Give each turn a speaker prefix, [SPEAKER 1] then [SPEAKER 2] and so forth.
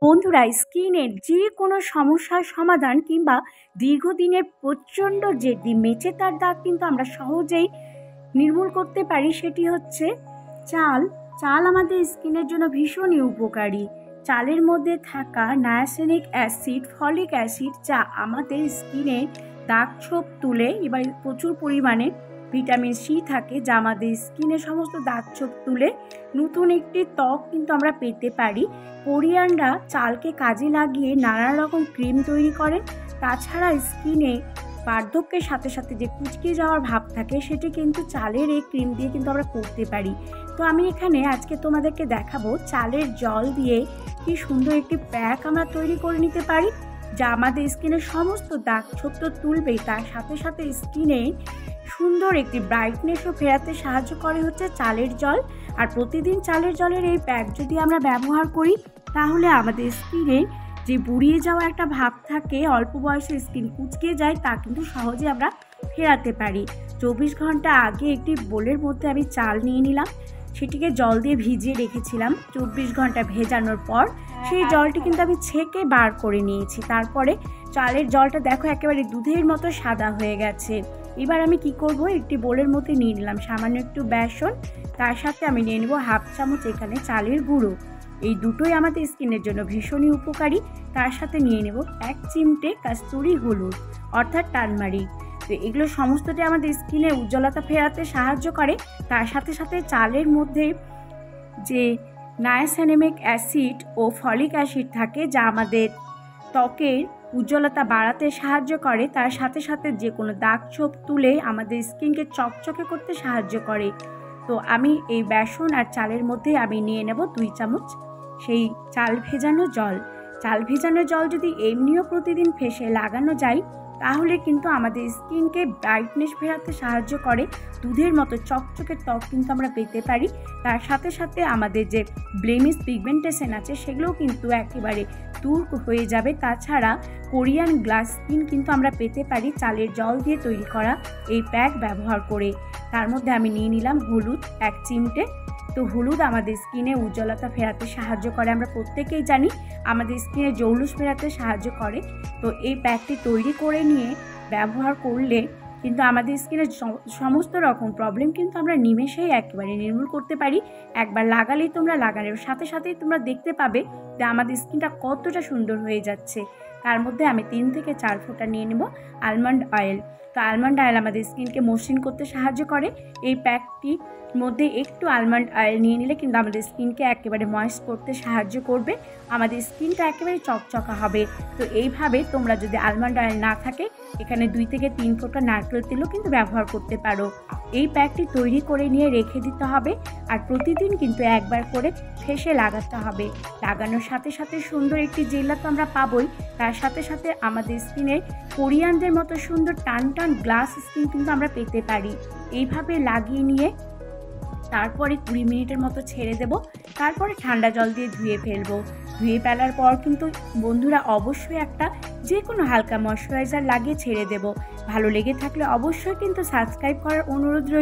[SPEAKER 1] বন্ধুরা, স্কিনের যে কোনো সমস্যার সমাধান কিংবা দীর্ঘদিনের প্রচণ্ড যে মেচেতার দাগ কিন্তু আমরা সহজেই নির্মূল করতে পারি। সেটি হচ্ছে চাল। চাল আমাদের স্কিনের জন্য ভীষণই উপকারী। চালের মধ্যে থাকা নায়াসিনিক অ্যাসিড, ফলিক অ্যাসিড, যা আমাদের স্কিনে দাগ ছোপ তুলে, এবার প্রচুর পরিমাণে ভিটামিন সি থাকে, যা আমাদের স্কিনের সমস্ত দাগ ছোপ তুলে নতুন একটি ত্বক কিন্তু আমরা পেতে পারি। কোরিয়ানরা চালকে কাজে লাগিয়ে নানা রকম ক্রিম তৈরি করে। তাছাড়া স্কিনে বার্ধক্যের সাথে সাথে যে কুঁচকে যাওয়ার ভাব থাকে, সেটি কিন্তু চালের এই ক্রিম দিয়ে কিন্তু আমরা করতে পারি। তো আমি এখানে আজকে তোমাদেরকে দেখাবো চালের জল দিয়ে কি সুন্দর একটি প্যাক আমরা তৈরি করে নিতে পারি, যা আমাদের স্কিনের সমস্ত দাগ ছোপ তো তুলবেই, তার সাথে সাথে স্কিনে সুন্দর একটি ব্রাইটনেসও ফেরাতে সাহায্য করে হচ্ছে চালের জল। আর প্রতিদিন চালের জলের এই প্যাক যদি আমরা ব্যবহার করি, তাহলে আমাদের স্কিনে যে বুড়িয়ে যাওয়া একটা ভাব থাকে, অল্প বয়সে স্কিন কুঁচকে যায়, তা কিন্তু সহজে আমরা ফেরাতে পারি। 24 ঘন্টা আগে একটি বোলের মধ্যে আমি চাল নিয়ে নিলাম, সেটিকে জল দিয়ে ভিজিয়ে রেখেছিলাম। 24 ঘন্টা ভেজানোর পর সেই জলটি কিন্তু আমি ছেঁকে বার করে নিয়েছি। তারপরে চালের জলটা দেখো একেবারে দুধের মতো সাদা হয়ে গেছে। এবার আমি কি করব, একটি বোলের মধ্যে নিয়ে নিলাম সামান্য একটু বেসন, তার সাথে আমি নিয়ে নেব হাফ চামচ এখানে চালের গুঁড়ো। এই দুটোই আমাদের স্কিনের জন্য ভীষণই উপকারী। তার সাথে নিয়ে নেব 1 চিমটে কাস্তুরি হলুদ অর্থাৎ টারমারিক। তো এগুলো সমস্তটি আমাদের স্কিনে উজ্জ্বলতা ফেরাতে সাহায্য করে। তার সাথে সাথে চালের মধ্যে যে নায়াসিনিক অ্যাসিড ও ফলিক অ্যাসিড থাকে, যা আমাদের ত্বকের উজ্জ্বলতা বাড়াতে সাহায্য করে। তার সাথে সাথে যে কোনো দাগ ছোপ তুলে আমাদের স্কিনকে চকচকে করতে সাহায্য করে। তো আমি এই বেসন আর চালের মধ্যে আমি নিয়ে নেব 2 চামচ সেই চাল ভেজানো জল। চাল ভেজানো জল যদি এমনিও প্রতিদিন ফেসে লাগানো যায়, তাহলে কিন্তু আমাদের স্কিনকে ব্রাইটনেস ফেরাতে সাহায্য করে। দুধের মতো চকচকে ত্বক কিন্তু আমরা পেতে পারি। তার সাথে সাথে আমাদের যে ব্লেমিশ পিগমেন্টেশন আছে, সেগুলোও কিন্তু একেবারে দূর হয়ে যাবে। তাছাড়া কোরিয়ান গ্লাস স্কিন কিন্তু আমরা পেতে পারি চালের জল দিয়ে তৈরি করা এই প্যাক ব্যবহার করে। তার মধ্যে আমি নিয়ে নিলাম হলুদ 1 চিমটে। তো হলুদ আমাদের স্কিনে উজ্জ্বলতা ফেরাতে সাহায্য করে, আমরা প্রত্যেকেই জানি আমাদের স্কিনে জৌলুস ফেরাতে সাহায্য করে। তো এই প্যাকটি তৈরি করে নিয়ে ব্যবহার করলে কিন্তু আমাদের স্কিনের সমস্ত রকম প্রবলেম কিন্তু আমরা নিমেষেই একেবারে নির্মূল করতে পারি। একবার লাগালেই তোমরা লাগানোর সাথে সাথেই তোমরা দেখতে পাবে যে আমাদের স্কিনটা কতটা সুন্দর হয়ে যাচ্ছে। তার মধ্যে আমি 3 থেকে 4 ফোঁটা নিয়ে নেব আলমন্ড অয়েল। তো আলমন্ড অয়েল আমাদের স্কিনকে মসৃণ করতে সাহায্য করে। এই প্যাকটি মধ্যে একটু আলমন্ড অয়েল নিয়ে নিলে কিন্তু আমাদের স্কিনকে একেবারে ময়েস্ট করতে সাহায্য করবে, আমাদের স্কিনটা একেবারে চকচকা হবে। তো এইভাবে তোমরা যদি আলমন্ড অয়েল না থাকে, এখানে 2 থেকে 3 ফোঁটা নারকেল তেলও কিন্তু ব্যবহার করতে পারো। এই প্যাকটি তৈরি করে নিয়ে রেখে দিতে হবে, আর প্রতিদিন কিন্তু একবার করে ফেসে লাগাতে হবে। লাগানোর সাথে সাথে সুন্দর একটি জেলা তো আমরা পাবোই, তার সাথে সাথে আমাদের স্কিনে কোরিয়ানদের মতো সুন্দর টান টান গ্লাস স্কিন কিন্তু আমরা পেতে পারি। এইভাবে লাগিয়ে নিয়ে তারপরে 20 মিনিটের মতো ছেড়ে দেব। তারপরে ঠান্ডা জল দিয়ে ধুয়ে ফেলবো। ধুয়ে ফেলার পর কিন্তু বন্ধুরা অবশ্যই একটা যে কোনো হালকা ময়শ্চারাইজার লাগিয়ে ছেড়ে দেব। ভালো লেগে থাকলে অবশ্যই কিন্তু সাবস্ক্রাইব করার অনুরোধ রইল।